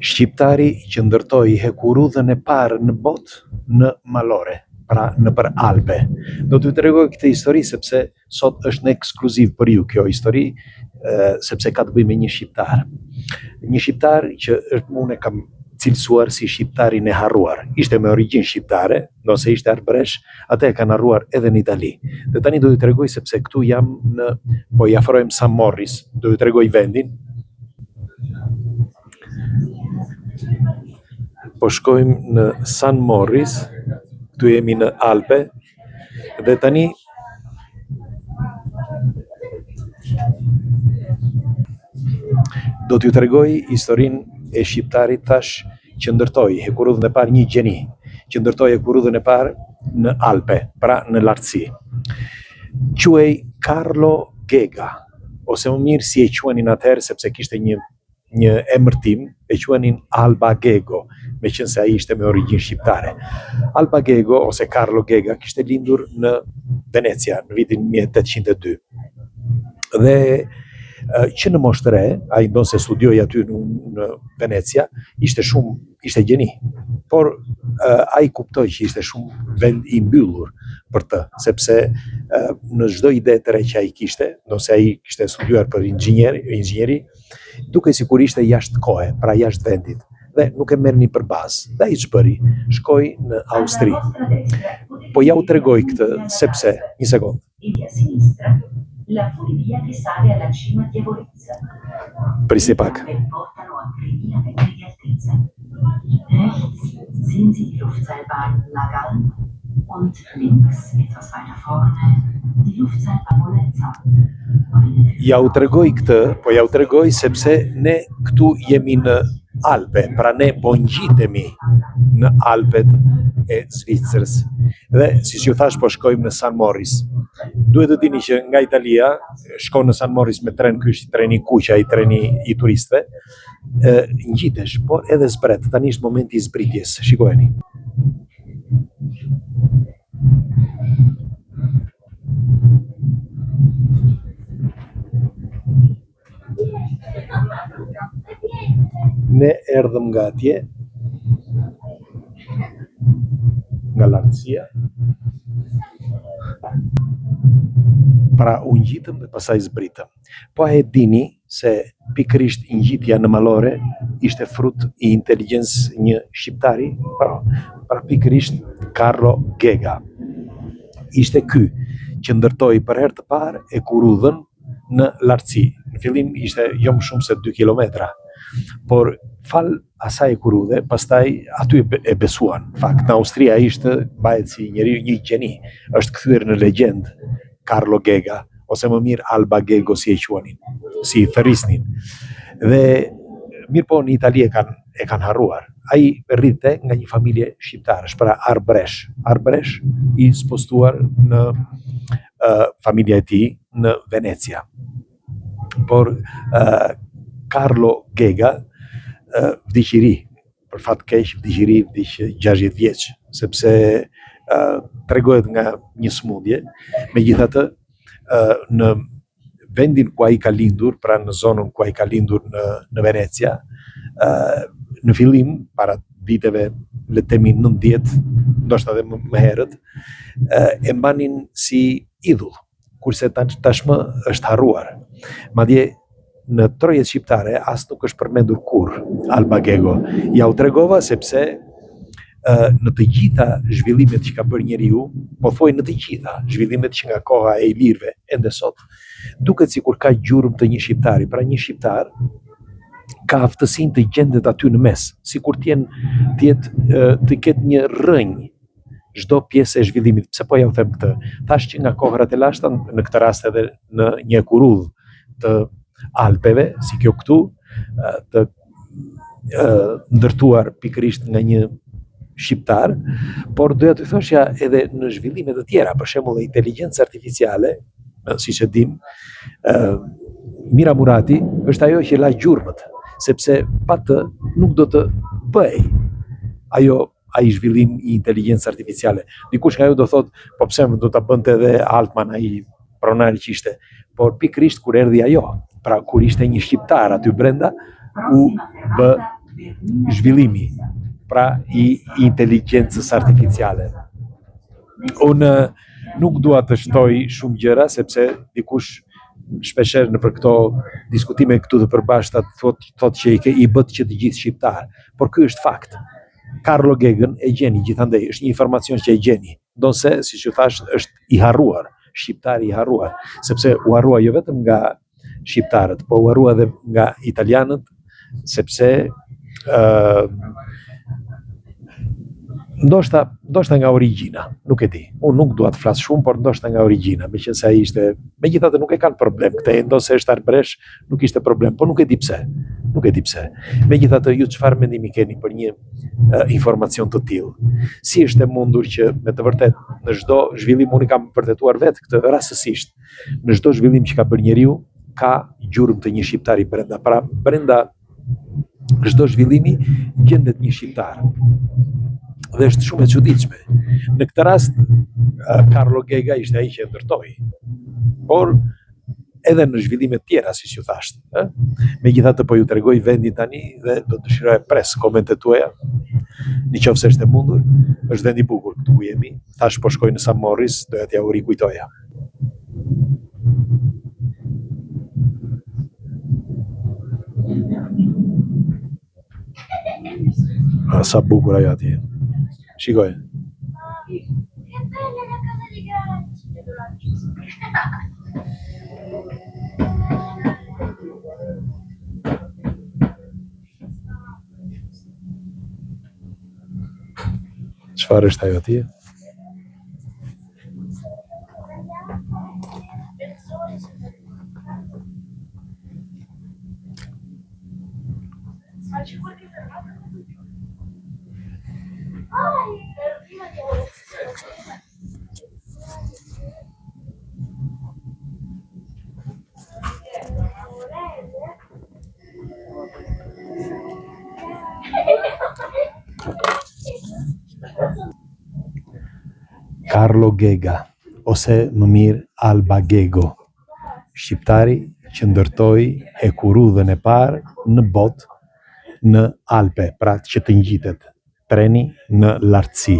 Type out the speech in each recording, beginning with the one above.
Shqiptari që ndërtoi hekurudhën e parë në botë në malore, pra në për Alpe. Do t'ju tregoj këtë histori sepse sot është në ekskluziv për ju kjo histori, sepse ka të bëjë me një shqiptar. Një shqiptar që unë e kam cilësuar si shqiptarin e harruar. Ishte me origjinë shqiptare, nëse ishte arbëresh, atë e kanë harruar edhe në Itali. Dhe tani do t'ju tregoj sepse këtu jam po i afrohem San Morris, do t'ju tregoj vendin. Po shkojmë në San Morris, këtu jemi në Alpe, dhe tani do t'ju tregoj historinë e shqiptarit tash që ndërtoi hekurudhën e parë, një gjeni, që ndërtoi hekurudhën e parë në Alpe, pra në lartësi. Quhej Carlo Gega, ose më mirë si e quanin atëherë sepse kishte një emërtim, e quanin Albagego, meqense ai ishte me origjinë shqiptare. Albagego ose Carlo Gega kishte lindur në Venecia në vitin 1802. Dhe që në moshë të re, ai ndonë se studioi aty në Venecia, ishte gjeni, por ai kuptoi që ishte shumë vend i mbyllur për të, sepse në çdo ide të re që ai kishte, nëse ai kishte studiuar për inxhinieri, duke sikur ishte jashtë kohe, pra jashtë vendit, dhe nuk e merrni për bazë. Dhe ai ç'bëri? Shkoi në Austri. Po ja u tregoj këtë sepse, një sekond. La funivia che sale alla cima di Avorezza. Prisi pak. Portano a 3000 metri di altezza. Rechts sehen Sie die Luftseilbahn Lagan und links, etwas weiter vorne, die Luftseilbahn Molezza. Ja u tregoj këtë, po ja u tregoj sepse ne këtu jemi në Alpe, pra ne po ngjitemi në Alpet e Zvicrës. Dhe si ju thash, po shkojmë në San Morris. Duhet të dini që nga Italia shkon në San Morris me tren, ky është treni kuqa, i treni i turistëve. Ngjitesh, por edhe zbret. Tani është momenti i zbritjes. Shikojeni. Ne erdhëm nga atje, nga lartësia, pra u ngjitëm dhe pasaj zbritëm. Po e dini se pikërisht ngjitja në malore ishte frut i inteligjencës një shqiptari, pra pikërisht Carlo Gega. Ishte ky që ndërtoi për herë të parë hekurudhën në lartësi. Në fillim ishte jo më shumë se 2 kilometra, por fal asaj hekurudhe, pastaj aty e besuan. Në fakt, në Austri ai bëhet si një gjeni, është kthyer në legjend Carlo Gega, ose më mirë Albagego si e quanin, si i thërrisnin. Dhe mirë po në Itali e kanë harruar. Ai rrite nga një familje shqiptarësh, pra arbëresh i spostuar në familja e tij në Venecia. Por Carlo Gega vdiqi, për fat keq vdiq 60 vjeç, sepse tregohet nga një smundje. Megjithatë, në vendin ku ai ka lindur, pra në zonën ku ai ka lindur në Venecia, në fillim, para viteve le të themi 90, ndoshta edhe më herët, e mbanin si idhull, kurse tashmë është harruar. Madje në trojet shqiptare as nuk është përmendur kurrë Albagego. Ja u tregova sepse në të gjitha zhvillimet që ka bërë njeriu, po thoj në të gjitha zhvillimet që nga koha e ilirëve ende sot, duket sikur ka gjurmë të një shqiptari. Pra një shqiptar ka aftësinë të gjendet aty në mes, sikur të ketë një rrënjë çdo pjesë e zhvillimit. Pse po ja u them këtë? Thash që nga kohërat e lashta, në këtë rast edhe në një hekurudhë të Alpeve, si kjo këtu, të ndërtuar pikërisht nga një shqiptar, por doja të thoshja edhe në zhvillime të tjera, për shembull inteligjencë artificiale, siç e dim, Mira Murati është ajo që la gjurmët, sepse pa të nuk do të bëj ai zhvillim i inteligjencës artificiale. Dikush nga ju do thotë, po pse do ta bënte edhe Altman, ai pronari që ishte, por pikërisht kur erdhi ajo, pra kur ishte një shqiptar aty brenda, u bë zhvillimi, pra I inteligjencës artificiale. Unë nuk dua të shtoj shumë gjëra, sepse dikush shpesher në për këto diskutime këtu të përbashkëta thot që I bët që të gjithë shqiptar, por ky është fakt. Karlo Gegën e gjeni gjithandej, është një informacion që e gjeni, ndonse, siç ju thash, është I harruar, shqiptari I harruar, sepse u harrua jo vetëm nga shqiptarët, po u harrua edhe nga italianët, sepse ndoshta nga origjina, nuk e di. Unë nuk dua të flas shumë, por ndoshta nga origjina, meqense ai ishte, megjithatë nuk e kanë problem këtë, ndonse është arbresh, nuk ishte problem, por nuk e di pse. Nuk e di pse. Megjithatë, ju çfarë mendimi keni për një informacion të tillë? Si është e mundur që me të vërtet në çdo zhvillim, unë kam vërtetuar vetë këtë rastësisht, në çdo zhvillim që ka bërë njeriu, ka gjurmë të një shqiptari brenda. Pra brenda çdo zhvillimi gjendet një shqiptar. Dhe është shumë e çuditshme. Në këtë rast, Karlo Gega ishte ai që e ndërtoi. Por edhe në zhvillime tjera, siç ju thashtë. Megjithatë po ju tregoj vendin tani dhe do të dëshiroj pres komentet tuaja. Nëse është e mundur, është vend I bukur këtu ku jemi. Thash po shkoj në Sam Morris, doja t'ja u rikujtoja. Sa bukur ajo atje. Shikoj. Che bella la casa dei gatti! Çfarë është ajo atje? Karlo Gega, ose më mirë Alba Gego, shqiptari që ndërtoi hekurudhën e parë në botë në Alpe, pra që të ngjitet treni në lartësi.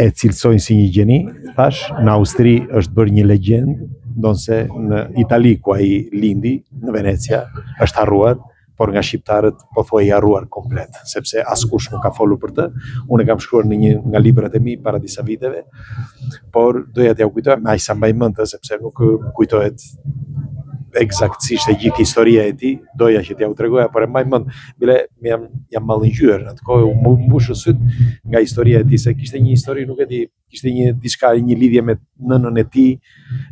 E cilësojnë si një gjeni, thash, në Austri është bërë një legjendë, ndonse në Itali ku ai lindi, në Venecia, është harruar, por nga shqiptarët po thuaj I harruar komplet, sepse askush nuk ka folur për të. Unë e kam shkruar në një nga librat e mi para disa viteve, por doja t'ja u kujtoj, me aq sa mbaj mend, sepse nuk kujtohet eksaktësisht e gjithë historia e tij, doja që t'ja u tregoja, por e mbaj mend, bile jam mallëngjyer në atë kohë, u mbushë syt nga historia e tij, se kishte një histori, nuk e di, kishte një lidhje me nënën e tij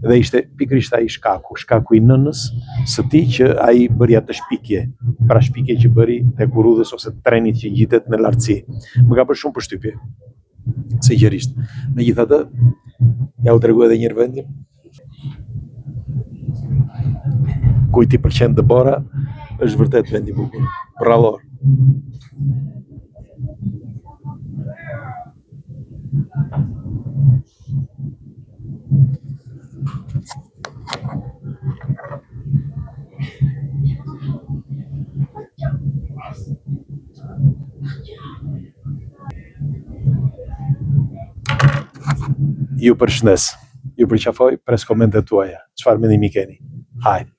dhe ishte pikërisht ai shkaku I nënës së tij që ai bëri atë shpikje, pra shpikje që bëri te kurudhës ose trenit që ngjitet në lartësi. Më ka bërë shumë përshtypje. Sinqerisht. Megjithatë, ja u tregoj edhe një herë vendin. Kujt I pëlqen Dëbora, është vërtet vend I bukur. Rrallor. Ju përshëndes. Ju përqafoj, pres komentet tuaja. Çfarë mendimi keni? Hajde.